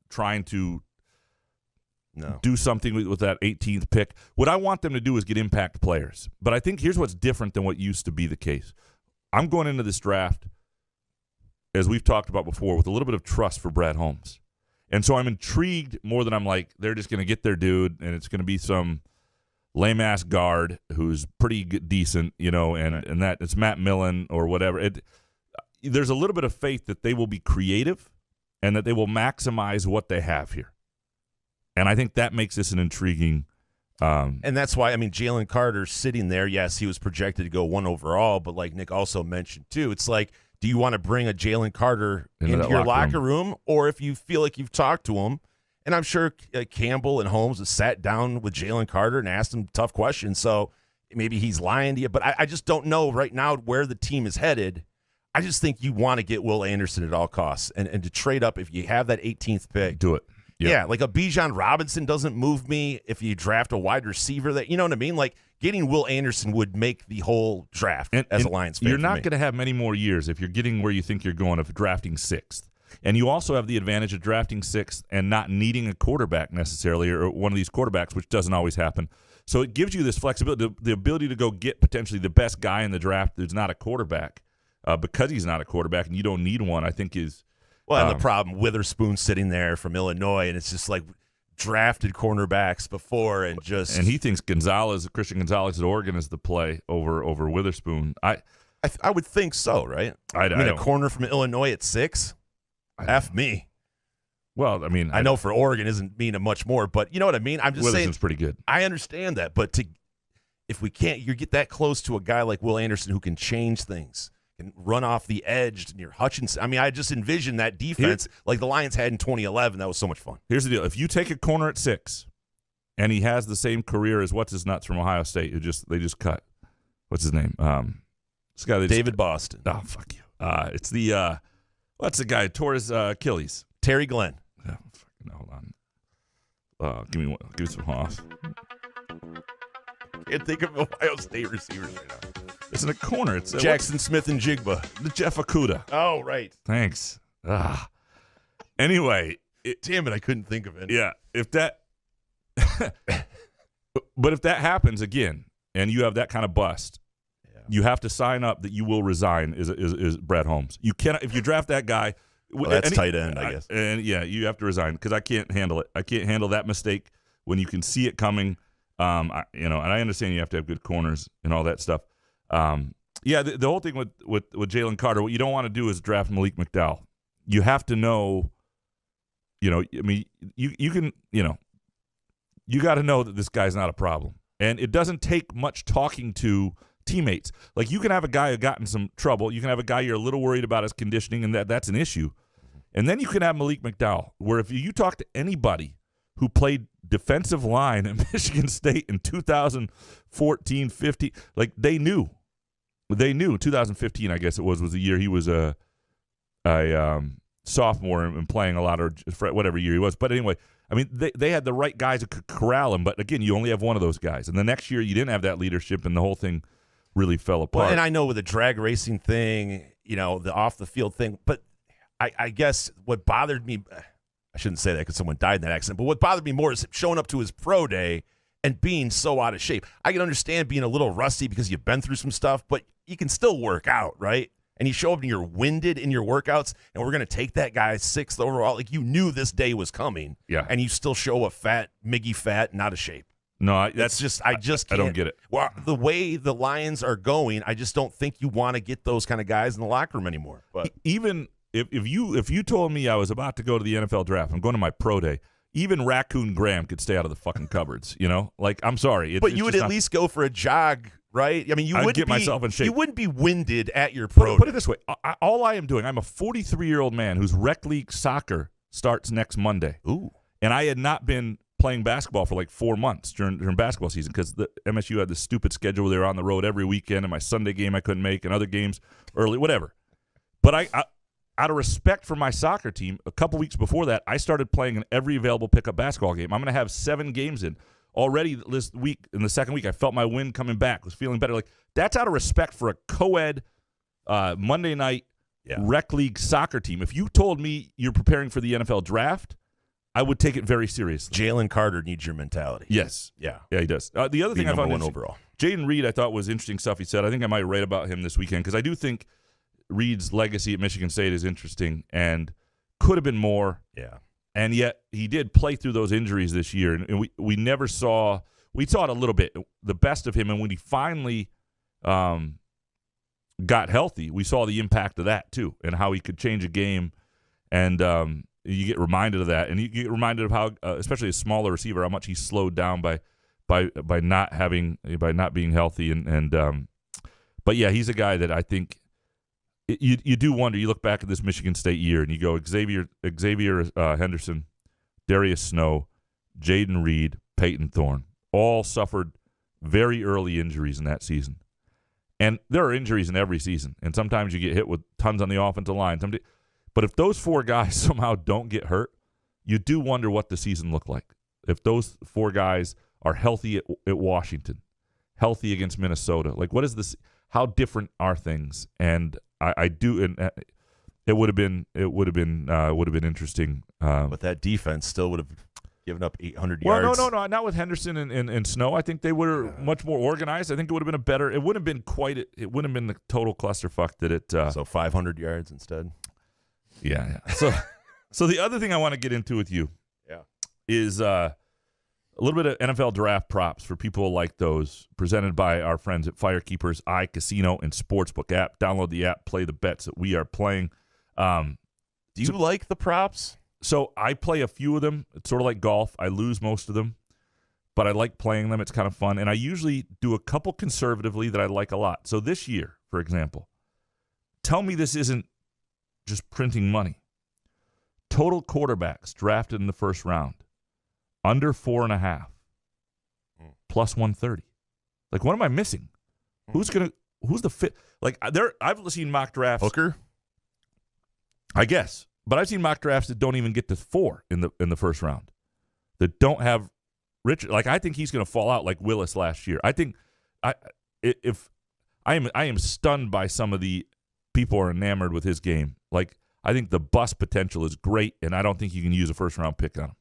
Trying to do something with that 18th pick. What I want them to do is get impact players. But I think here's what's different than what used to be the case. I'm going into this draft, as we've talked about before, with a little bit of trust for Brad Holmes. And so I'm intrigued more than I'm like, they're just going to get their dude, and it's going to be some lame-ass guard who's pretty decent, and that it's Matt Millen or whatever. There's a little bit of faith that they will be creative and that they will maximize what they have here. And I think that makes this an intriguing and that's why, I mean, Jalen Carter's sitting there. Yes, he was projected to go 1 overall, but like Nick also mentioned too, it's like, do you want to bring a Jalen Carter into your locker room? Or if you feel like you've talked to him, and I'm sure Campbell and Holmes have sat down with Jalen Carter and asked him tough questions, so maybe he's lying to you. But I just don't know right now where the team is headed. I just think you want to get Will Anderson at all costs and to trade up if you have that 18th pick. Do it. Yep. Yeah, like a Bijan Robinson doesn't move me if you draft a wide receiver. That, you know what I mean? Like getting Will Anderson would make the whole draft as a Lions fan. You're not going to have many more years if you're getting where you think you're going of drafting 6th. And you also have the advantage of drafting 6th and not needing a quarterback necessarily, or one of these quarterbacks, which doesn't always happen. So it gives you this flexibility, the ability to go get potentially the best guy in the draft who's not a quarterback because he's not a quarterback and you don't need one, I think is – well, and the problem, Witherspoon sitting there from Illinois, and it's just like drafted cornerbacks before and just – and he thinks Christian Gonzalez at Oregon is the play over Witherspoon. I would think so, right? I mean, a corner from Illinois at 6? F me. Well, I mean, I know for Oregon isn't meaning much more, but you know what I mean? I'm just saying. Witherspoon's pretty good. I understand that, but if we can't, you get that close to a guy like Will Anderson who can change things, can run off the edge near Hutchinson. I mean, I just envision that defense like the Lions had in 2011. That was so much fun. Here's the deal. If you take a corner at 6 and he has the same career as what's-his-nuts from Ohio State, they just cut. What's his name? This guy David Boston. Oh, fuck you. It's the what's the guy who tore his Achilles? Terry Glenn. Oh, fucking hold on. Give me some hoss. Can't think of Ohio State receivers right now. It's in a corner. It's Jackson Smith and Jigba. The Jeff Okudah. Oh, right. Thanks. Anyway. Damn it, I couldn't think of it. Yeah. But if that happens again, and you have that kind of bust, you have to sign up that you will resign is Brad Holmes. You cannot, if you draft that guy. Well, that's tight end, I guess. And yeah, you have to resign because I can't handle it. I can't handle that mistake when you can see it coming. And I understand you have to have good corners and all that stuff. The whole thing with Jalen Carter, what you don't want to do is draft Malik McDowell. You have to know, I mean, you can, you got to know that this guy's not a problem. And it doesn't take much talking to teammates. Like you can have a guy who got in some trouble. You can have a guy you're a little worried about his conditioning, and that's an issue. And then you can have Malik McDowell, where if you talk to anybody who played defensive line at Michigan State in 2014, 15, like they knew. 2015, I guess it was the year he was a sophomore and playing a lot, or whatever year he was. But anyway, I mean, they had the right guys who could corral him. But again, you only have one of those guys. And the next year, you didn't have that leadership, and the whole thing really fell apart. Well, and I know with the drag racing thing, the off the field thing, but I guess what bothered me, I shouldn't say that because someone died in that accident. But what bothered me more is showing up to his pro day and being so out of shape. I can understand being a little rusty because you've been through some stuff, but you can still work out, right? And you show up and you're winded in your workouts, and we're going to take that guy 6th overall. Like, you knew this day was coming, and you still show up fat, Miggy fat, not out of shape. No, I just can't. I don't get it. Well, the way the Lions are going, I just don't think you want to get those kind of guys in the locker room anymore. But even if you told me I was about to go to the NFL draft, I'm going to my pro day, even Raccoon Graham could stay out of the fucking cupboards, you know? Like, I'm sorry. But you would at least go for a jog, right? I mean, you wouldn't get myself in shape. You wouldn't be winded at your pro. Put it this way. All I am doing, I'm a 43-year-old man whose rec league soccer starts next Monday. Ooh. And I had not been playing basketball for like 4 months during basketball season because the MSU had this stupid schedule where they were on the road every weekend, and my Sunday game I couldn't make, and other games early, whatever. But I out of respect for my soccer team, a couple weeks before that, I started playing in every available pickup basketball game. I'm going to have 7 games in. Already this week, in the second week, I felt my wind coming back, was feeling better. Like, that's out of respect for a co-ed Monday night rec league soccer team. If you told me you're preparing for the NFL draft, I would take it very seriously. Jalen Carter needs your mentality. Yes. Yeah, he does. The other thing I found overall. Jayden Reed, I thought was interesting stuff he said. I think I might write about him this weekend because I do think Reed's legacy at Michigan State is interesting and could have been more. Yeah. And yet he did play through those injuries this year, and we never saw – we saw it a little bit, the best of him. And when he finally got healthy, we saw the impact of that too and how he could change a game. And you get reminded of that. And you get reminded of how, especially a smaller receiver, how much he slowed down by not being healthy. But, yeah, he's a guy that I think – You do wonder. You look back at this Michigan State year, and you go Xavier Henderson, Darius Snow, Jayden Reed, Peyton Thorne, all suffered very early injuries in that season. And there are injuries in every season, and sometimes you get hit with tons on the offensive line. But if those 4 guys somehow don't get hurt, you do wonder what the season looked like. If those 4 guys are healthy at Washington, healthy against Minnesota, like what is this? How different are things? And I do, and it would have been interesting. But that defense still would have given up 800 yards. No, not with Henderson and Snow. I think they were much more organized. I think it would have been a better. It wouldn't have been quite. It wouldn't have been the total clusterfuck that it. So 500 yards instead. Yeah. So the other thing I want to get into with you, is a little bit of NFL draft props for people like those, presented by our friends at Firekeepers iCasino and Sportsbook app. Download the app, play the bets that we are playing. Do you like the props? So I play a few of them. It's sort of like golf. I lose most of them, but I like playing them. It's kind of fun. And I usually do a couple conservatively that I like a lot. So this year, for example, tell me this isn't just printing money. Total quarterbacks drafted in the first round, under 4.5, plus 130. Like, what am I missing? Who's the fit? Like, I've seen mock drafts. Hooker? I guess. But I've seen mock drafts that don't even get to 4 in the first round, that don't have Richard. Like, I think he's going to fall out like Willis last year. I think I am stunned by some of the people who are enamored with his game. Like, I think the bust potential is great, and I don't think you can use a first-round pick on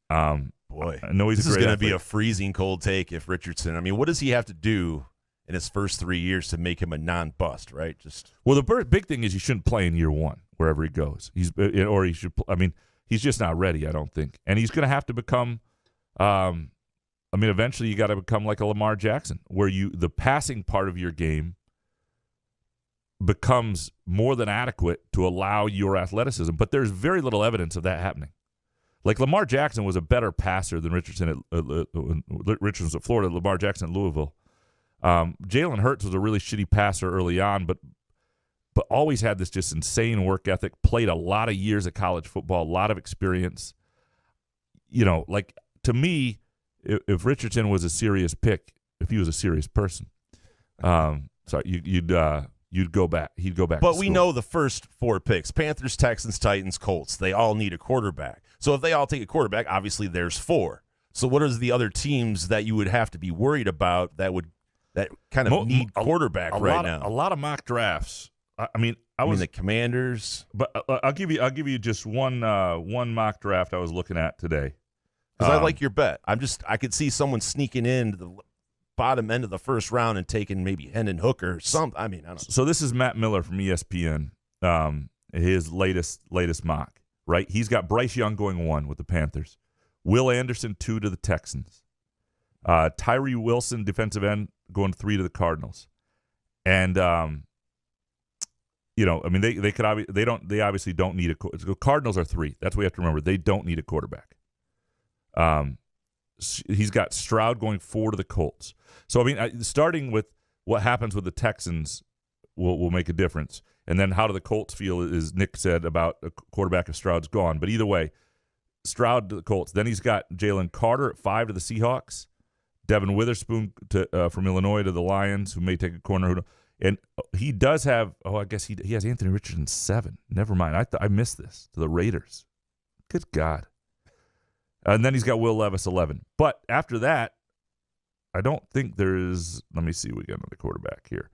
him. Boy, I know this is going to be a freezing cold take if Richardson. I mean, what does he have to do in his first 3 years to make him a non-bust? Right? Well, the big thing is you shouldn't play in year 1 wherever he goes. He's just not ready. I don't think, and he's going to have to become. Eventually you got to become like a Lamar Jackson, where the passing part of your game becomes more than adequate to allow your athleticism. But there's very little evidence of that happening. Like, Lamar Jackson was a better passer than Richardson Richardson's at Florida, Lamar Jackson at Louisville. Jalen Hurts was a really shitty passer early on, but always had this just insane work ethic, played a lot of years of college football, a lot of experience. You know, like, to me, if Richardson was a serious pick, if he was a serious person, you'd go back. He'd go back. But we know the first 4 picks: Panthers, Texans, Titans, Colts. They all need a quarterback. So if they all take a quarterback, obviously there's 4. So what is the other teams that you would have to be worried about that kind of need quarterback right now? A lot of mock drafts. I mean the Commanders. But I'll give you just one mock draft I was looking at today. Because I like your bet. I could see someone sneaking in to the bottom end of the first round and taking maybe Hendon Hooker or something. I mean, I don't know. So this is Matt Miller from ESPN. His latest mock, right? He's got Bryce Young going 1 with the Panthers, Will Anderson 2 to the Texans, Tyree Wilson defensive end going 3 to the Cardinals, and they obviously don't need the Cardinals are 3. That's what we have to remember. They don't need a quarterback. He's got Stroud going 4 to the Colts. So I mean, starting with what happens with the Texans will make a difference. And then how do the Colts feel, as Nick said, about a quarterback if Stroud's gone. But either way, Stroud to the Colts. Then he's got Jalen Carter at 5 to the Seahawks, Devin Witherspoon from Illinois to the Lions, who may take a corner. And he does have, I guess he has Anthony Richardson 7. Never mind. I missed this, to the Raiders. Good God. And then he's got Will Levis 11. But after that, I don't think there is, let me see, we got another quarterback here.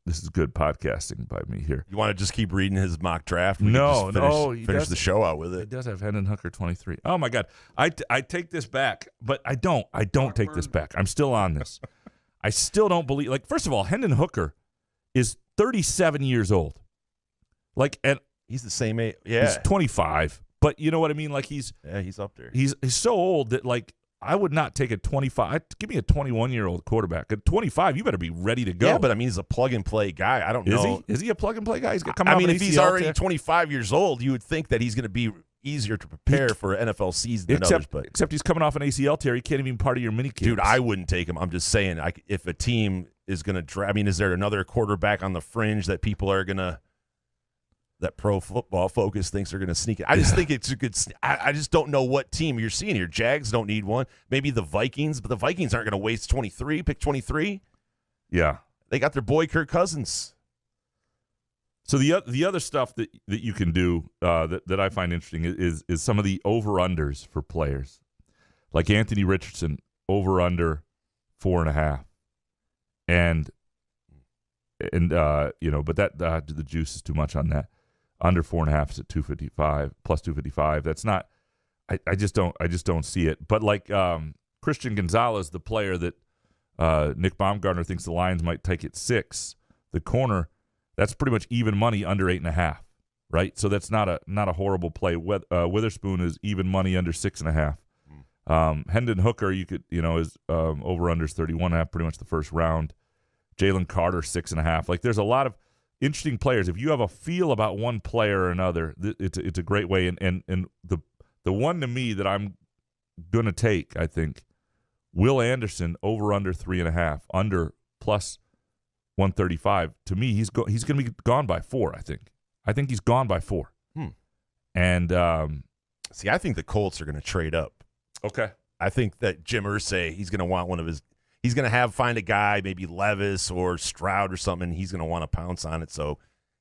This is good podcasting by me here. You want to just keep reading his mock draft? No. Finish the show out with it. He does have Hendon Hooker 23. Oh, my God. I take this back, but I don't. I don't take this back. I'm still on this. I still don't believe. Like, first of all, Hendon Hooker is 37 years old. Like, and he's the same age. Yeah. He's 25. But you know what I mean? Like, he's up there. He's so old that, like, I would not take a 25. Give me a 21-year-old quarterback. At 25, you better be ready to go. Yeah, but I mean, he's a plug-and-play guy. I don't know. Is he a plug-and-play guy? He's got come out. I mean, if he's already 25 years old, you would think that he's going to be easier to prepare for an NFL season than others. But except he's coming off an ACL tear. He can't even be part of your mini camps. Dude, I wouldn't take him. I'm just saying, if a team is going to draft, I mean, is there another quarterback on the fringe that people are going to, that Pro Football Focus thinks are going to sneak it? I just think it's a good. I just don't know what team you're seeing here. Jags don't need one. Maybe the Vikings, but the Vikings aren't going to waste 23. Pick 23. Yeah, they got their boy Kirk Cousins. So the other stuff that you can do that I find interesting is some of the over-unders for players, like Anthony Richardson, over-under 4.5, and but that the juice is too much on that. Under 4.5 is at 255 plus 255. That's not. I just don't see it. But like Christian Gonzalez, the player that Nick Baumgardner thinks the Lions might take at 6, the corner. That's pretty much even money under 8.5, right? So that's not a horrible play. Witherspoon is even money under 6.5. Hendon Hooker, is over under 31.5, pretty much the first round. Jalen Carter 6.5. Like, there's a lot of interesting players. If you have a feel about one player or another, it's a great way. And the one to me that I'm gonna take, I think, Will Anderson over under 3.5, under plus 135. To me, he's going to be gone by 4. I think he's gone by 4. And see, I think the Colts are going to trade up. Okay, I think that Jim Irsay, he's going to want one of his. He's going to find a guy, maybe Levis or Stroud or something. And he's going to want to pounce on it.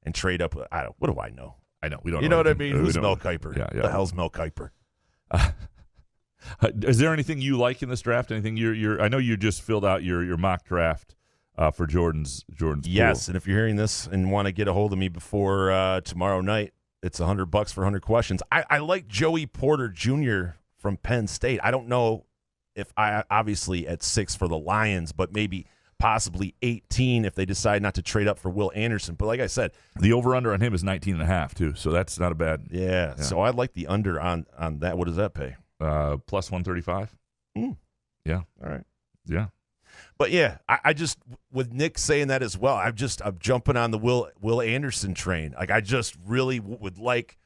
And trade up. What do I know? I know we don't. You know what I mean? Who's Mel Kiper? Yeah. The hell's Mel Kiper? Is there anything you like in this draft? Anything you're? I know you just filled out your mock draft. For Jordan's yes, pool. And if you're hearing this and want to get a hold of me before tomorrow night, it's $100 for 100 questions. I like Joey Porter Jr. from Penn State. I don't know if I obviously at 6 for the Lions, but maybe possibly 18 if they decide not to trade up for Will Anderson. But like I said, the over/under on him is 19.5 too, so that's not a bad. Yeah. So I like the under on that. What does that pay? Plus 135. Yeah. All right. Yeah. But yeah, I just, with Nick saying that as well, I'm jumping on the Will Anderson train. Like, I just really would like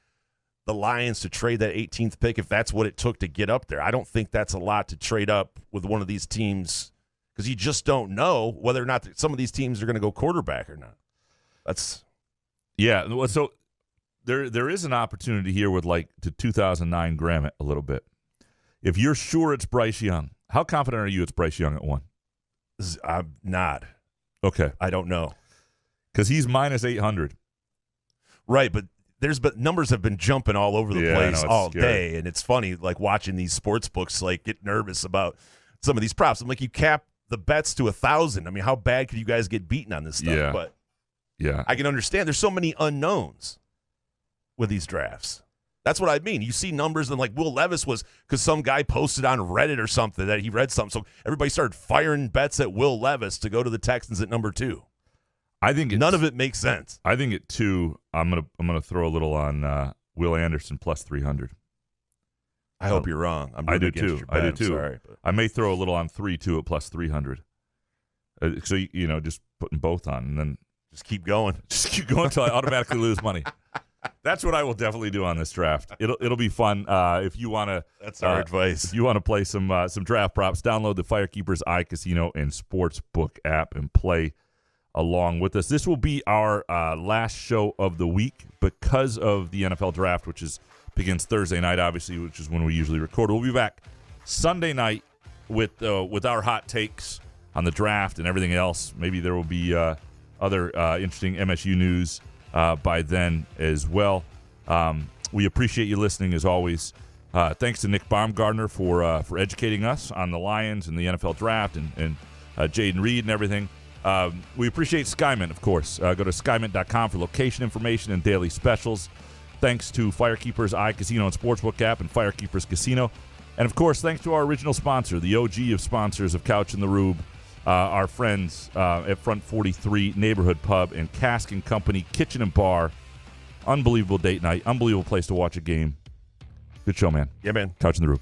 the Lions to trade that 18th pick if that's what it took to get up there. I don't think that's a lot to trade up with one of these teams because you just don't know whether or not some of these teams are going to go quarterback or not. Yeah. So there is an opportunity here with like to 2009 Grammett a little bit. If you're sure it's Bryce Young, how confident are you it's Bryce Young at 1? I'm not. Okay. I don't know. Because he's minus 800. Right, but numbers have been jumping all over the place all day, and it's funny, like watching these sports books like get nervous about some of these props. I'm like, you cap the bets to 1,000. I mean, how bad could you guys get beaten on this stuff? Yeah. But Yeah. I can understand. There's so many unknowns with these drafts. That's what I mean. You see numbers and like Will Levis was because some guy posted on Reddit or something that he read something. So everybody started firing bets at Will Levis to go to the Texans at number 2. I think none of it makes sense. I think at 2, I'm gonna throw a little on Will Anderson plus 300. I hope you're wrong. I do too. Sorry, but. I may throw a little on 3 too at plus 300. So just putting both on and then just keep going. Just keep going until I automatically lose money. That's what I will definitely do on this draft. It'll be fun. If you want to, that's our advice. If you want to play some draft props, download the Firekeepers iCasino and Sportsbook app and play along with us. This will be our last show of the week because of the NFL draft, which begins Thursday night, obviously, which is when we usually record. We'll be back Sunday night with our hot takes on the draft and everything else. Maybe there will be other interesting MSU news by then as well. We appreciate you listening as always. Thanks to Nick Baumgardner for educating us on the Lions and the NFL draft and Jayden Reed and everything. We appreciate Skyman, of course. Go to skymint.com for location information and daily specials. Thanks to Firekeepers iCasino and Sportsbook app and Firekeepers Casino. And, of course, thanks to our original sponsor, the OG of sponsors of Couch and the Rube, our friends at Front 43 Neighborhood Pub and Cask & Company Kitchen and Bar. Unbelievable date night. Unbelievable place to watch a game. Good show, man. Yeah, man. Couch and the Rube.